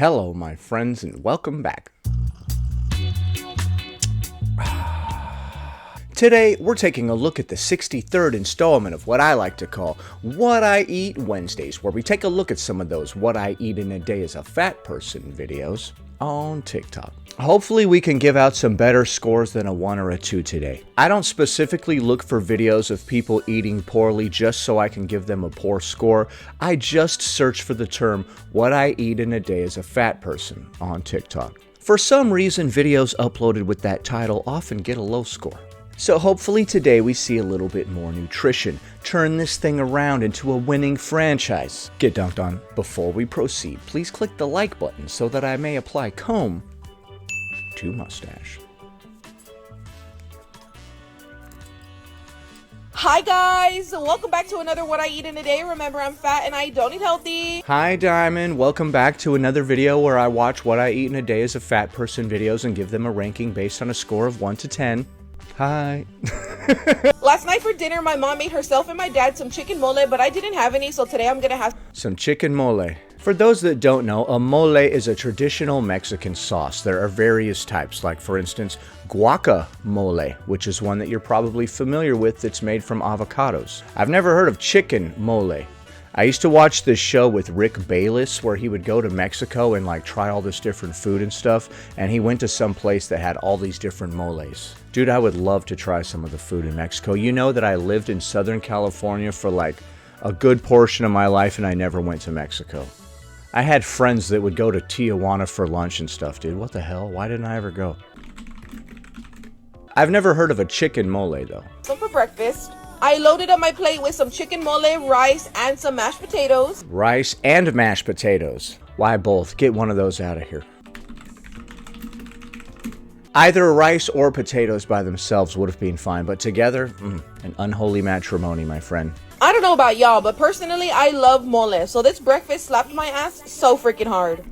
Hello, my friends, and welcome back. Today, we're taking a look at the 63rd installment of what I like to call What I Eat Wednesdays, where we take a look at some of those What I Eat in a Day as a Fat Person videos on TikTok. Hopefully we can give out some better scores than a 1 or a 2 today. I don't specifically look for videos of people eating poorly just so I can give them a poor score. I just search for the term What I Eat in a Day as a Fat Person on TikTok. For some reason, videos uploaded with that title often get a low score. So hopefully today we see a little bit more nutrition. Turn this thing around into a winning franchise. Get dunked on. Before we proceed, please click the like button so that I may apply comb to mustache. Hi guys, welcome back to another What I Eat in a Day. Remember, I'm fat and I don't eat healthy. Hi Diamond, welcome back to another video where I watch What I Eat in a Day as a Fat Person videos and give them a ranking based on a score of 1 to 10. Hi. Last night for dinner, my mom made herself and my dad some chicken mole, but I didn't have any, so today I'm gonna have some chicken mole. For those that don't know, a mole is a traditional Mexican sauce. There are various types, like for instance, guacamole, which is one that you're probably familiar with that's made from avocados. I've never heard of chicken mole. I used to watch this show with Rick Bayless where he would go to Mexico and like try all this different food and stuff, and he went to some place that had all these different moles. Dude, I would love to try some of the food in Mexico. You know that I lived in Southern California for like a good portion of my life and I never went to Mexico. I had friends that would go to Tijuana for lunch and stuff, dude. What the hell? Why didn't I ever go? I've never heard of a chicken mole though. some for breakfast. I loaded up my plate with some chicken mole, rice, and some mashed potatoes. Rice and mashed potatoes. Why both? Get one of those out of here. Either rice or potatoes by themselves would have been fine, but together, an unholy matrimony, my friend. I don't know about y'all, but personally, I love mole, so this breakfast slapped my ass so freaking hard.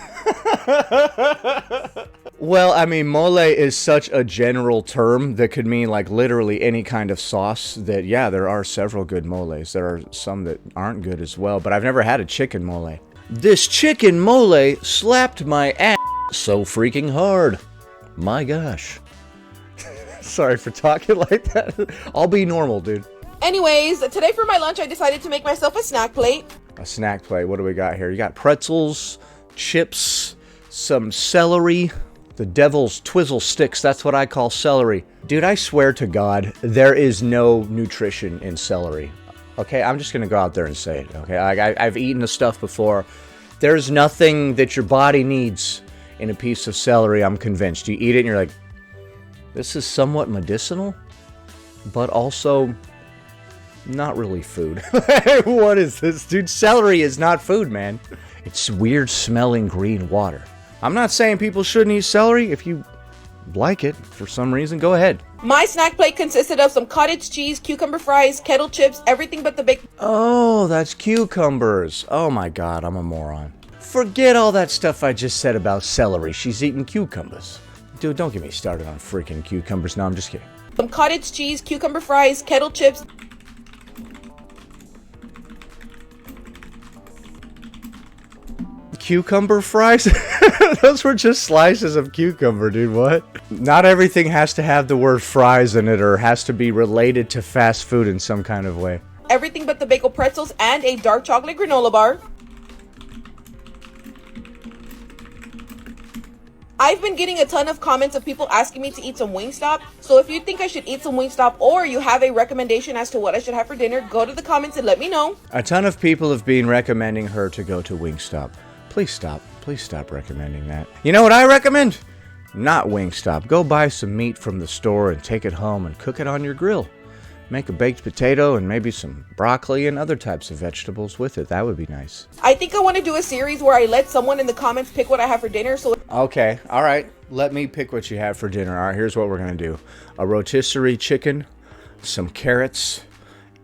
Well, I mean, mole is such a general term that could mean like literally any kind of sauce that, yeah, there are several good moles. There are some that aren't good as well, but I've never had a chicken mole. This chicken mole slapped my ass so freaking hard. My gosh. Sorry for talking like that. I'll be normal, dude. Anyways, today for my lunch, I decided to make myself a snack plate. A snack plate. What do we got here? You got pretzels, chips, some celery, the devil's twizzle sticks. That's what I call celery. Dude, I swear to God, there is no nutrition in celery. Okay, I'm just going to go out there and say it. Okay, I've eaten the stuff before. There's nothing that your body needs in a piece of celery, I'm convinced. You eat it and you're like, this is somewhat medicinal, but also not really food. What is this, dude? Celery is not food, man. It's weird smelling green water. I'm not saying people shouldn't eat celery. If you like it for some reason, go ahead. My snack plate consisted of some cottage cheese, cucumber fries, kettle chips, everything but the bacon. Oh, that's cucumbers. Oh my God, I'm a moron. Forget all that stuff I just said about celery. She's eating cucumbers. Dude, don't get me started on freaking cucumbers. No, I'm just kidding. Some cottage cheese, cucumber fries, kettle chips. Cucumber fries? Those were just slices of cucumber, dude. What? Not everything has to have the word fries in it or has to be related to fast food in some kind of way. Everything but the bagel pretzels and a dark chocolate granola bar. I've been getting a ton of comments of people asking me to eat some Wingstop, so if you think I should eat some Wingstop or you have a recommendation as to what I should have for dinner, go to the comments and let me know. A ton of people have been recommending her to go to Wingstop. Please stop. Please stop recommending that. You know what I recommend? Not Wingstop. Go buy some meat from the store and take it home and cook it on your grill. Make a baked potato and maybe some broccoli and other types of vegetables with it. That would be nice. I think I want to do a series where I let someone in the comments pick what I have for dinner. So Okay, all right. Let me pick what you have for dinner. All right, here's what we're going to do. A rotisserie chicken, some carrots,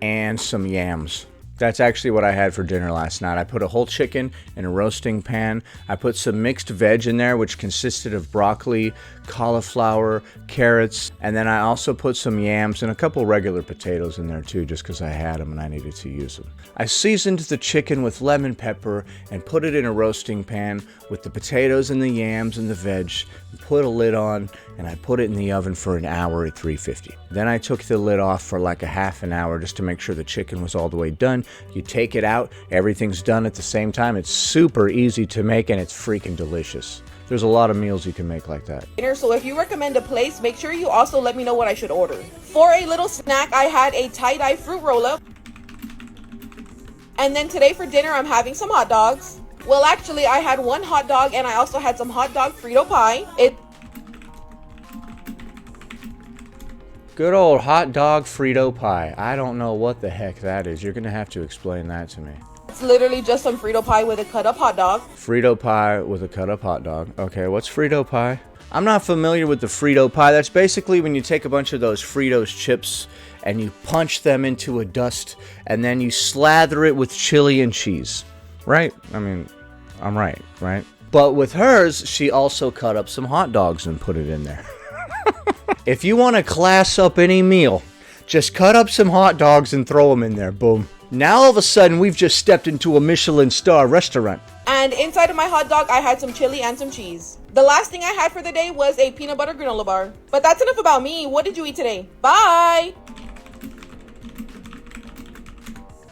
and some yams. That's actually what I had for dinner last night. I put a whole chicken in a roasting pan. I put some mixed veg in there, which consisted of broccoli, cauliflower, carrots, and then I also put some yams and a couple regular potatoes in there too, just because I had them and I needed to use them. I seasoned the chicken with lemon pepper and put it in a roasting pan with the potatoes and the yams and the veg, put a lid on, and I put it in the oven for an hour at 350. Then I took the lid off for like a half an hour just to make sure the chicken was all the way done. You take it out, everything's done at the same time. It's super easy to make and it's freaking delicious. There's a lot of meals you can make like that. So if you recommend a place, make sure you also let me know what I should order. For a little snack, I had a tie-dye fruit roll-up. And then today for dinner, I'm having some hot dogs. Well, actually, I had one hot dog and I also had some hot dog Frito pie. Good old hot dog Frito pie. I don't know what the heck that is. You're going to have to explain that to me. It's literally just some Frito pie with a cut-up hot dog. Frito pie with a cut-up hot dog. Okay, what's Frito pie? I'm not familiar with the Frito pie. That's basically when you take a bunch of those Fritos chips and you punch them into a dust and then you slather it with chili and cheese. Right? I mean, I'm right? But with hers, she also cut up some hot dogs and put it in there. If you want to class up any meal, just cut up some hot dogs and throw them in there. Boom. Now all of a sudden, we've just stepped into a Michelin star restaurant. And inside of my hot dog, I had some chili and some cheese. The last thing I had for the day was a peanut butter granola bar. But that's enough about me. What did you eat today? Bye!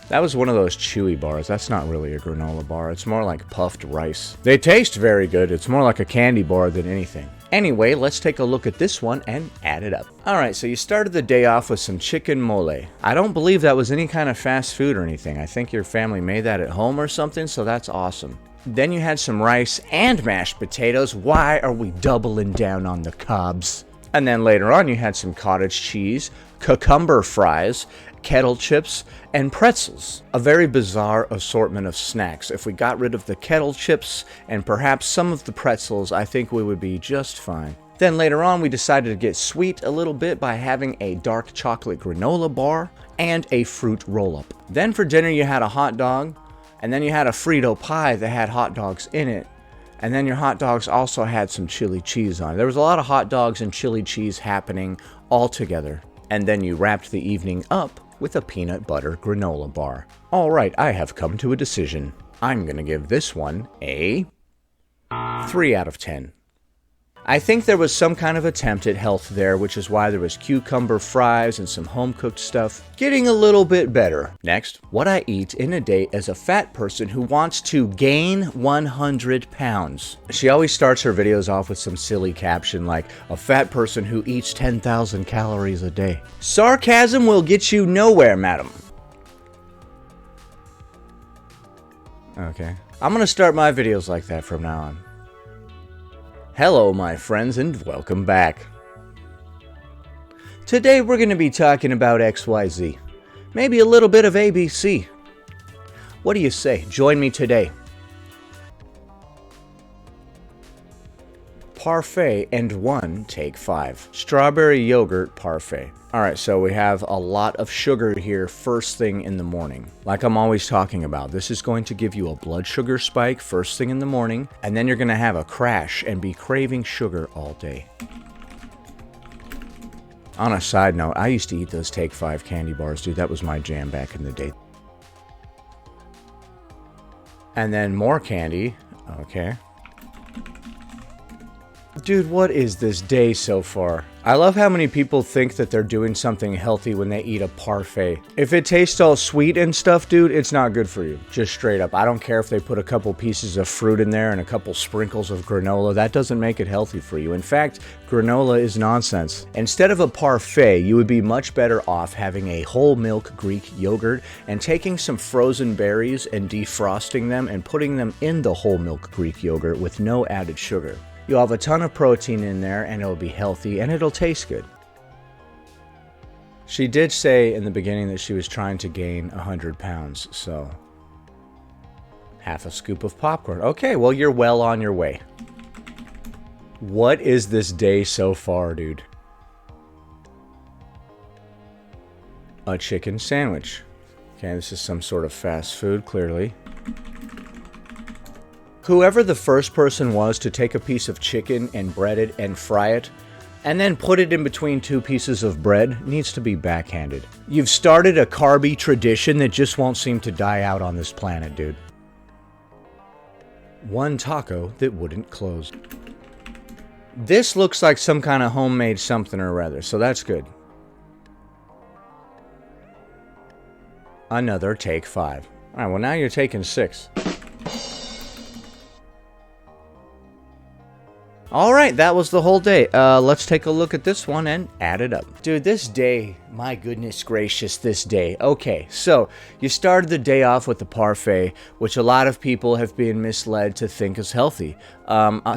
That was one of those chewy bars. That's not really a granola bar. It's more like puffed rice. They taste very good. It's more like a candy bar than anything. Anyway, let's take a look at this one and add it up. Alright, so you started the day off with some chicken mole. I don't believe that was any kind of fast food or anything. I think your family made that at home or something, so that's awesome. Then you had some rice and mashed potatoes. Why are we doubling down on the carbs? And then later on you had some cottage cheese, cucumber fries, kettle chips, and pretzels. A very bizarre assortment of snacks. If we got rid of the kettle chips and perhaps some of the pretzels, I think we would be just fine. Then later on, we decided to get sweet a little bit by having a dark chocolate granola bar and a fruit roll-up. Then for dinner, you had a hot dog, and then you had a Frito pie that had hot dogs in it. And then your hot dogs also had some chili cheese on it. There was a lot of hot dogs and chili cheese happening all together. And then you wrapped the evening up with a peanut butter granola bar. Alright, I have come to a decision. I'm gonna give this one a 3 out of 10. I think there was some kind of attempt at health there, which is why there was cucumber fries and some home-cooked stuff. Getting a little bit better. Next, what I eat in a day as a fat person who wants to gain 100 pounds. She always starts her videos off with some silly caption like, a fat person who eats 10,000 calories a day. Sarcasm will get you nowhere, madam. Okay. I'm gonna start my videos like that from now on. Hello, my friends, and welcome back. Today we're going to be talking about XYZ. Maybe a little bit of ABC. What do you say? Join me today. Parfait and 1, take 5. Strawberry yogurt parfait. Alright, so we have a lot of sugar here first thing in the morning. Like I'm always talking about, this is going to give you a blood sugar spike first thing in the morning, and then you're going to have a crash and be craving sugar all day. On a side note, I used to eat those Take 5 candy bars, dude. That was my jam back in the day. And then more candy. Okay. Dude, what is this day so far? I love how many people think that they're doing something healthy when they eat a parfait. If it tastes all sweet and stuff, dude, it's not good for you. Just straight up. I don't care if they put a couple pieces of fruit in there and a couple sprinkles of granola. That doesn't make it healthy for you. In fact, granola is nonsense. Instead of a parfait, you would be much better off having a whole milk Greek yogurt and taking some frozen berries and defrosting them and putting them in the whole milk Greek yogurt with no added sugar. You'll have a ton of protein in there, and it'll be healthy, and it'll taste good. She did say in the beginning that she was trying to gain 100 pounds, so half a scoop of popcorn. Okay, well, you're well on your way. What is this day so far, dude? A chicken sandwich. Okay, this is some sort of fast food, clearly. Whoever the first person was to take a piece of chicken and bread it and fry it, and then put it in between two pieces of bread, needs to be backhanded. You've started a carby tradition that just won't seem to die out on this planet, dude. One taco that wouldn't close. This looks like some kind of homemade something or other, so that's good. Another take 5. Alright, well now you're taking 6. Alright, that was the whole day. Let's take a look at this one and add it up. Dude, this day, my goodness gracious, this day. Okay, so you started the day off with the parfait, which a lot of people have been misled to think is healthy.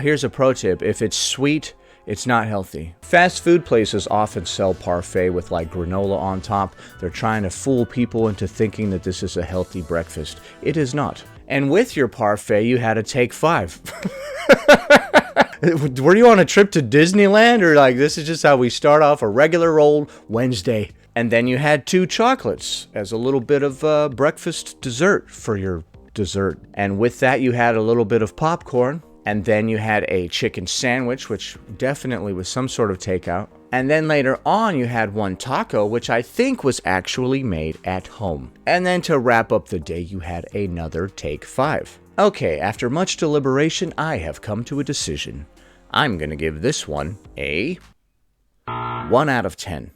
Here's a pro tip. If it's sweet, it's not healthy. Fast food places often sell parfait with like granola on top. They're trying to fool people into thinking that this is a healthy breakfast. It is not. And with your parfait, you had a take 5. Were you on a trip to Disneyland, or like this is just how we start off a regular old Wednesday? And then you had 2 chocolates as a little bit of breakfast dessert for your dessert. And with that, you had a little bit of popcorn. And then you had a chicken sandwich, which definitely was some sort of takeout. And then later on, you had 1 taco, which I think was actually made at home. And then to wrap up the day, you had another take 5. Okay, after much deliberation, I have come to a decision. I'm gonna give this one a 1 out of 10.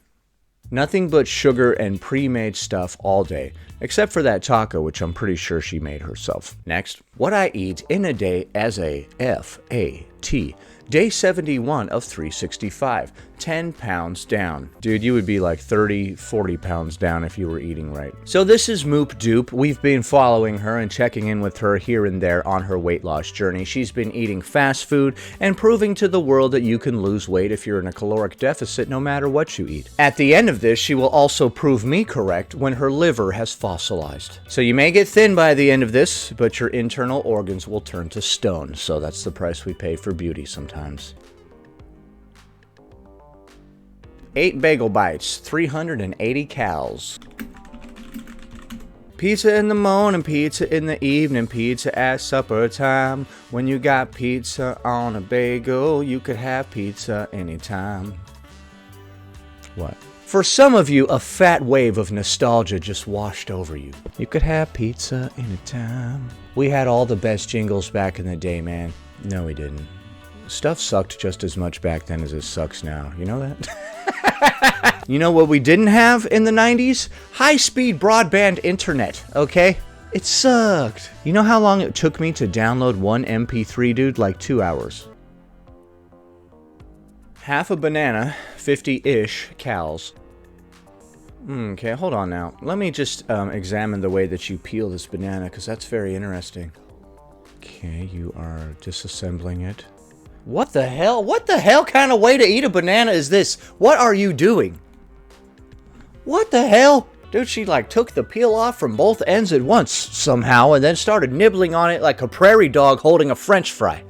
Nothing but sugar and pre-made stuff all day, except for that taco, which I'm pretty sure she made herself. Next, what I eat in a day as a FAT. Day 71 of 365. 10 pounds down. Dude, you would be like 30, 40 pounds down if you were eating right. So this is Moop Dupe. We've been following her and checking in with her here and there on her weight loss journey. She's been eating fast food and proving to the world that you can lose weight if you're in a caloric deficit no matter what you eat. At the end of this, she will also prove me correct when her liver has fossilized. So you may get thin by the end of this, but your internal organs will turn to stone. So that's the price we pay for beauty sometimes. 8 bagel bites, 380 calories. Pizza in the morning, pizza in the evening, pizza at supper time. When you got pizza on a bagel, you could have pizza anytime. What? For some of you, a fat wave of nostalgia just washed over you. You could have pizza anytime. We had all the best jingles back in the day, man. No, we didn't. Stuff sucked just as much back then as it sucks now. You know that? You know what we didn't have in the 90s? High-speed broadband internet, okay? It sucked. You know how long it took me to download one MP3, dude? Like 2 hours. Half a banana, 50-ish calories. Okay, hold on now. Let me just examine the way that you peel this banana, because that's very interesting. Okay, you are disassembling it. What the hell? What the hell kind of way to eat a banana is this? What are you doing? What the hell? Dude, she like took the peel off from both ends at once somehow and then started nibbling on it like a prairie dog holding a French fry.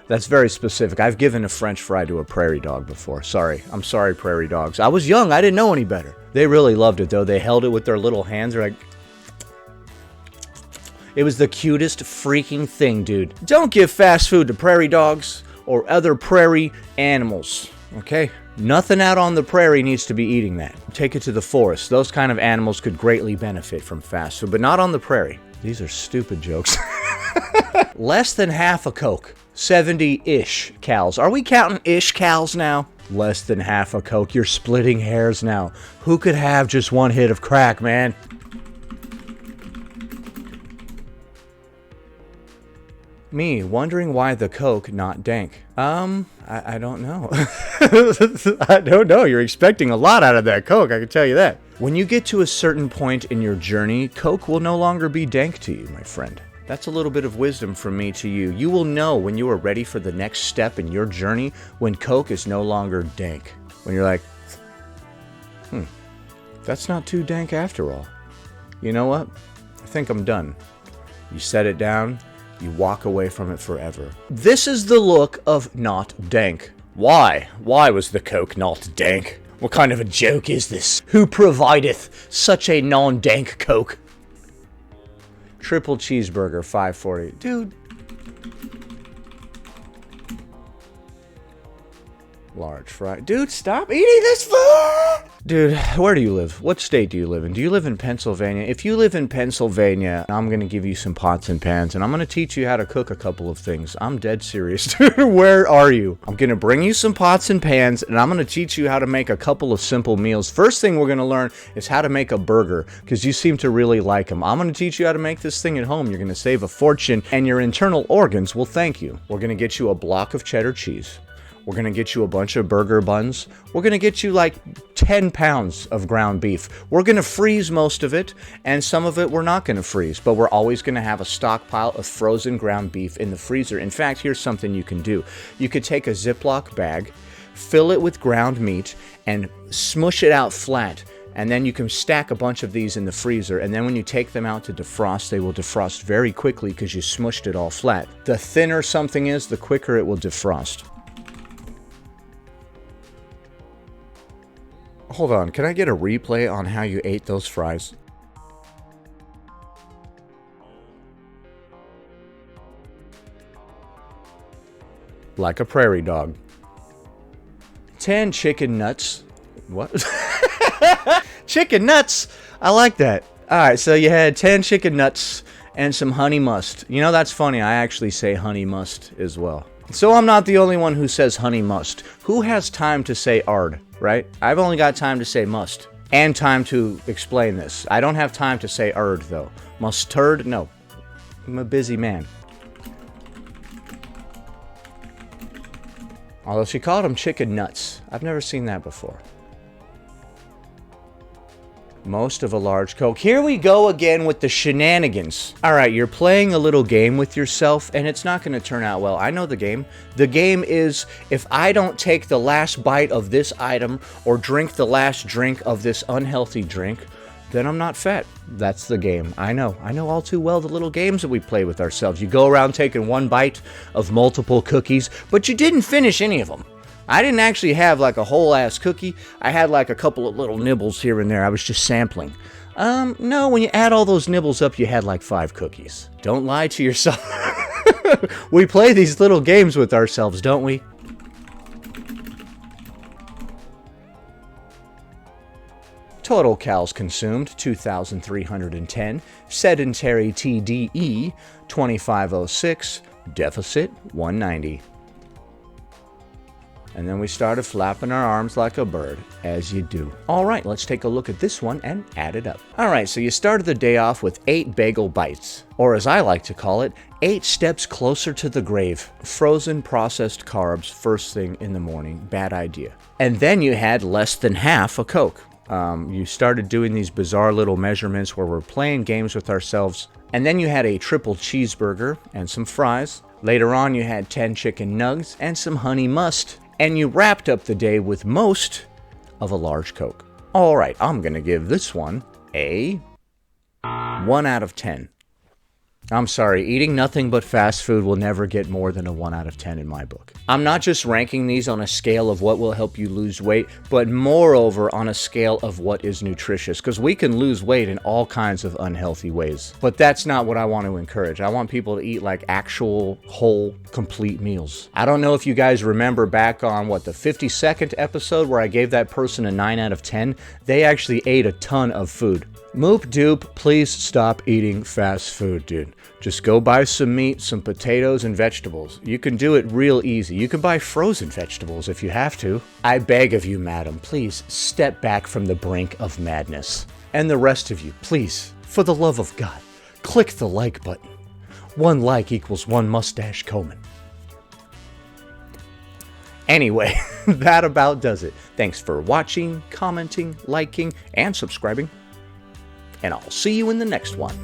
That's very specific. I've given a French fry to a prairie dog before. Sorry. I'm sorry, prairie dogs. I was young. I didn't know any better. They really loved it, though. They held it with their little hands. They're like... It was the cutest freaking thing, dude. Don't give fast food to prairie dogs or other prairie animals, okay? Nothing out on the prairie needs to be eating that. Take it to the forest. Those kind of animals could greatly benefit from fast food, but not on the prairie. These are stupid jokes. Less than half a Coke. 70-ish calories. Are we counting ish calories now? Less than half a Coke. You're splitting hairs now. Who could have just one hit of crack, man? Me, wondering why the Coke not dank. I don't know. I don't know. You're expecting a lot out of that Coke, I can tell you that. When you get to a certain point in your journey, Coke will no longer be dank to you, my friend. That's a little bit of wisdom from me to you. You will know when you are ready for the next step in your journey when Coke is no longer dank. When you're like, that's not too dank after all. You know what? I think I'm done. You set it down. You walk away from it forever. This is the look of not dank. Why? Why was the Coke not dank? What kind of a joke is this? Who provideth such a non-dank Coke? Triple cheeseburger, $5.40. Dude. Large fry. Dude, stop eating this food! Dude, where do you live? What state do you live in? Do you live in Pennsylvania? If you live in Pennsylvania, I'm going to give you some pots and pans, and I'm going to teach you how to cook a couple of things. I'm dead serious, dude. Where are you? I'm going to bring you some pots and pans, and I'm going to teach you how to make a couple of simple meals. First thing we're going to learn is how to make a burger, because you seem to really like them. I'm going to teach you how to make this thing at home. You're going to save a fortune, and your internal organs will thank you. We're going to get you a block of cheddar cheese. We're going to get you a bunch of burger buns. We're going to get you like 10 pounds of ground beef. We're going to freeze most of it, and some of it we're not going to freeze, but we're always going to have a stockpile of frozen ground beef in the freezer. In fact, here's something you can do. You could take a Ziploc bag, fill it with ground meat, and smush it out flat. And then you can stack a bunch of these in the freezer, and then when you take them out to defrost, they will defrost very quickly because you smushed it all flat. The thinner something is, the quicker it will defrost. Hold on, can I get a replay on how you ate those fries? Like a prairie dog. 10 chicken nuts. What? Chicken nuts! I like that. Alright, so you had 10 chicken nuts and some honey must. You know, that's funny. I actually say honey must as well. So I'm not the only one who says honey must. Who has time to say ard, right? I've only got time to say must. And time to explain this. I don't have time to say ard, though. Mustard? No. I'm a busy man. Although she called them chicken nuts. I've never seen that before. Most of a large Coke. Here we go again with the shenanigans. Alright, you're playing a little game with yourself, and it's not going to turn out well. I know the game. The game is, if I don't take the last bite of this item, or drink the last drink of this unhealthy drink, then I'm not fat. That's the game. I know all too well the little games that we play with ourselves. You go around taking one bite of multiple cookies, but you didn't finish any of them. I didn't actually have like a whole ass cookie. I had like a couple of little nibbles here and there. I was just sampling. No, when you add all those nibbles up, you had like 5 cookies. Don't lie to yourself. We play these little games with ourselves, don't we? Total calories consumed, 2,310. Sedentary TDE, 2,506. Deficit, 190. And then we started flapping our arms like a bird, as you do. All right, let's take a look at this one and add it up. All right, so you started the day off with 8 bagel bites, or as I like to call it, 8 steps closer to the grave. Frozen processed carbs first thing in the morning. Bad idea. And then you had less than half a Coke. You started doing these bizarre little measurements where we're playing games with ourselves. And then you had a triple cheeseburger and some fries. Later on, you had 10 chicken nugs and some honey must. And you wrapped up the day with most of a large Coke. All right, I'm going to give this one a 1 out of 10. I'm sorry, eating nothing but fast food will never get more than a 1 out of 10 in my book. I'm not just ranking these on a scale of what will help you lose weight, but moreover on a scale of what is nutritious, because we can lose weight in all kinds of unhealthy ways. But that's not what I want to encourage. I want people to eat like actual, whole, complete meals. I don't know if you guys remember back on, the 52nd episode where I gave that person a 9 out of 10? They actually ate a ton of food. Moop Doop, please stop eating fast food, dude. Just go buy some meat, some potatoes, and vegetables. You can do it real easy. You can buy frozen vegetables if you have to. I beg of you, madam, please step back from the brink of madness. And the rest of you, please, for the love of God, click the like button. 1 like equals 1 mustache Komen. Anyway, that about does it. Thanks for watching, commenting, liking, and subscribing. And I'll see you in the next one.